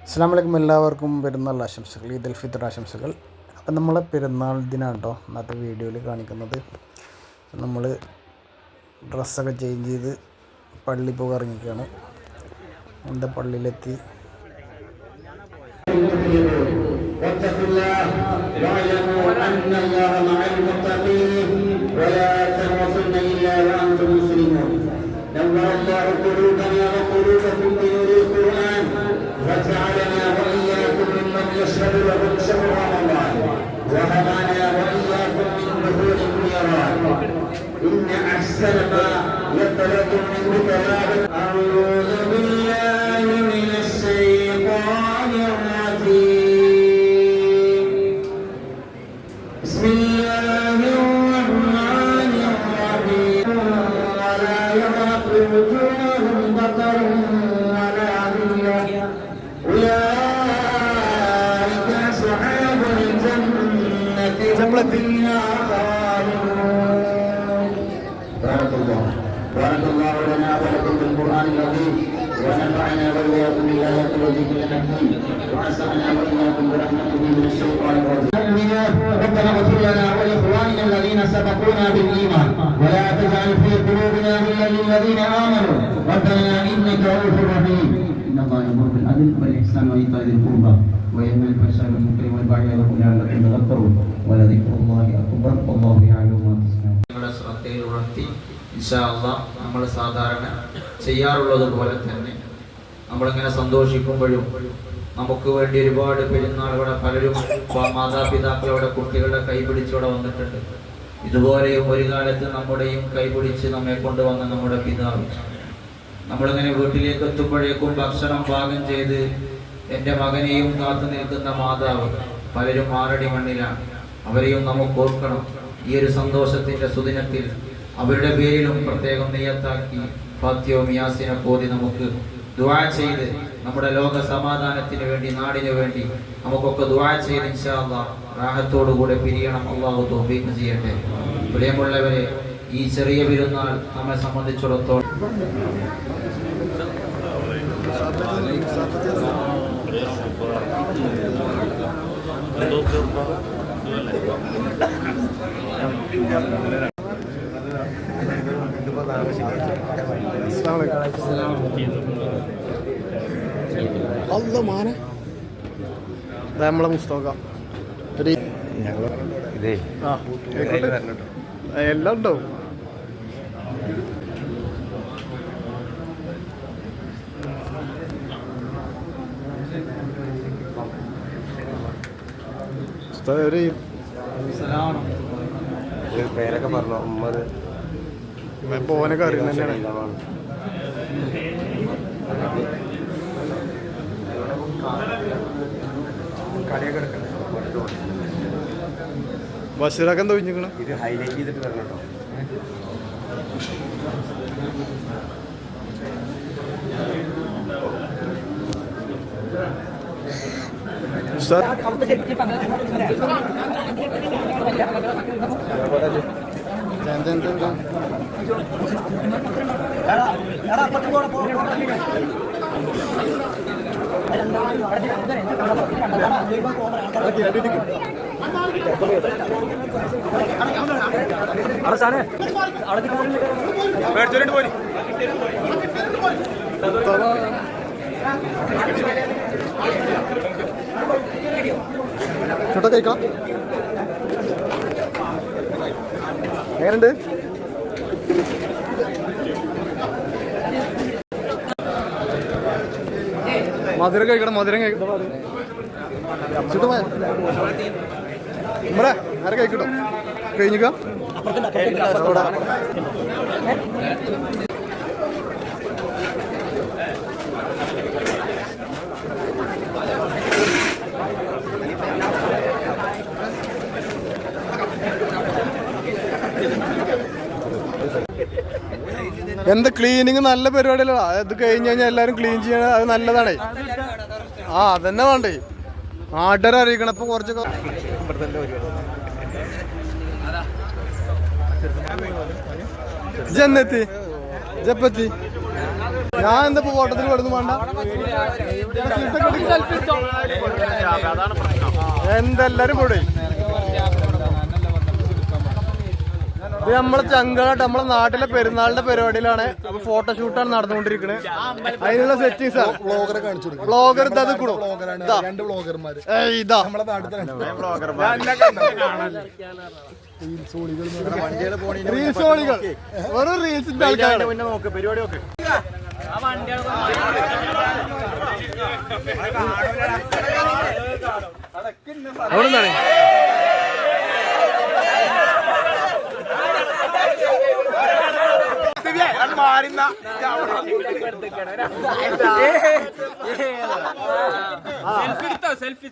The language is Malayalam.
അസ്സലാമു അലൈക്കും. എല്ലാവർക്കും പെരുന്നാൾ ആശംസകൾ, ഈദുൽ ഫിത്ർ ആശംസകൾ. അപ്പം നമ്മളെ പെരുന്നാൾ ദിനാണ് കേട്ടോ ഇന്നത്തെ വീഡിയോയിൽ കാണിക്കുന്നത്. നമ്മൾ ഡ്രസ്സൊക്കെ ചേഞ്ച് ചെയ്ത് പള്ളി പോകാൻ ഇറങ്ങിക്കുകയാണ്. എന്താ പള്ളിയിലെത്തി. وجعلنا وإياكم ممن يشهد له شهر رمضان وهدانا وإياكم من دخول النيران إن أحسن ما يطلب منه كلام أعوذ بالله من الشيطان الرجيم بسم الله الرحمن الرحيم ولا يرهق وجوههم قتر أولئك أصحاب الجنة هم فيها خالدون. بارك الله لنا ولكم بالقرآن العظيم ونفعنا وإياكم بالآيات والذكر الحكيم وعصمنا وإياكم برحمته من الشيطان الرجيم. ربنا اغفر لنا ولإخواننا الذين سبقونا بالإيمان ولا تجعل في قلوبنا غلا للذين آمنوا ربنا إنك رؤوف رحيم. إن الله يأمر بالعدل والإحسان وإيتاء ذي القربى وينهى عن الفحشاء والمنكر والبغي يعظكم لعلكم تذكرون ولذكر الله أكبر والله يعلم ما تصنعون. ഇൻഷാ അല്ലാഹ് നമ്മൾ സാധാരണ ചെയ്യാറുള്ളത് പോലെ തന്നെ നമ്മളിങ്ങനെ സന്തോഷിക്കുമ്പോഴും നമുക്ക് വേണ്ടി ഒരുപാട് പെരുന്നാളുകളെ പലരും മാതാപിതാക്കളുടെ കുട്ടികളുടെ കൈപിടിച്ചോടെ വന്നിട്ടുണ്ട്. ഇതുപോലെയും ഒരു കാലത്ത് നമ്മുടെയും കൈപിടിച്ച് നമ്മെ കൊണ്ടുവന്ന നമ്മുടെ പിതാവ് നമ്മളിങ്ങനെ വീട്ടിലേക്ക് എത്തുമ്പോഴേക്കും ഭക്ഷണം പാകം ചെയ്ത് എൻ്റെ മകനെയും കാത്തു നിൽക്കുന്ന മാതാവ് പലരും ആറടി മണ്ണിലാണ്. അവരെയും നമുക്ക് ഓർക്കണം. ഈ ഒരു സന്തോഷത്തിന്റെ സുദിനത്തിൽ അവരുടെ പേരിലും പ്രത്യേകം നെയ്യത്താക്കി ഫാത്തിഹയും യാസീനും ഓതി നമുക്ക് ദുആ ചെയ്ത് നമ്മുടെ ലോക സമാധാനത്തിന് വേണ്ടി, നാടിന് വേണ്ടി നമുക്കൊക്കെ ദുആ ചെയ്ത് ഇൻഷാ അല്ലാഹ് റാഹത്തോടുകൂടെ പിരിയണം. അല്ലാഹു തൗഫീഖ് ചെയ്യട്ടെ. പ്രിയമുള്ളവരെ, ഈ ചെറിയ പെരുന്നാൾ നമ്മെ സംബന്ധിച്ചിടത്തോളം നമ്മളെ മുസ്തഫ എല്ലാം ഉണ്ടാവും. പേരൊക്കെ പറഞ്ഞു പോനൊക്കെ അറിയുന്ന തന്നെയാണ്. ബഷീറൊക്കെ എന്താ ഒഴിഞ്ഞിക്കണം. ഇത് ഹൈലൈറ്റ് ചെയ്തിട്ട് വരണം കേട്ടോ. ചോട്ടാ കഴിക്കാം. എങ്ങനെയുണ്ട്? മധുരം കഴിക്കണം, മധുരം കഴിക്കണം. ആരെ കഴിക്കട്ടോ കഴിഞ്ഞിക്ക. എന്താ ക്ലീനിങ് നല്ല പരിപാടിയല്ല. അത് കഴിഞ്ഞ് കഴിഞ്ഞാൽ എല്ലാവരും ക്ലീൻ ചെയ്യണ അത് നല്ലതാണേ. അതന്നെ വേണ്ടേ, നാട്ടുകാരെ അറിയിക്കണം. ഇപ്പൊ കുറച്ചൊക്കെ ജന്നെത്തി ജപ്പത്തി ഞാൻ എന്താ ഓട്ടത്തിൽ പെടുന്നു വേണ്ട എന്തെല്ലാരും പോടേ. ഇത് നമ്മളെ ചങ്കാട്ട് നമ്മളെ നാട്ടിലെ പെരുന്നാളിന്റെ പരിപാടിയിലാണ്. അപ്പൊ ഫോട്ടോഷൂട്ടാണ് നടന്നുകൊണ്ടിരിക്കുന്നത്. അതിനുള്ള സെറ്റിങ്സ് ബ്ലോഗർ ഇതാ റീൽസ് ഓളികൾ വെറും റീൽസിന്റെ ആൾക്കാരാണ്. പരിപാടി നോക്ക്. അവിടെ എന്താണ് സെൽഫി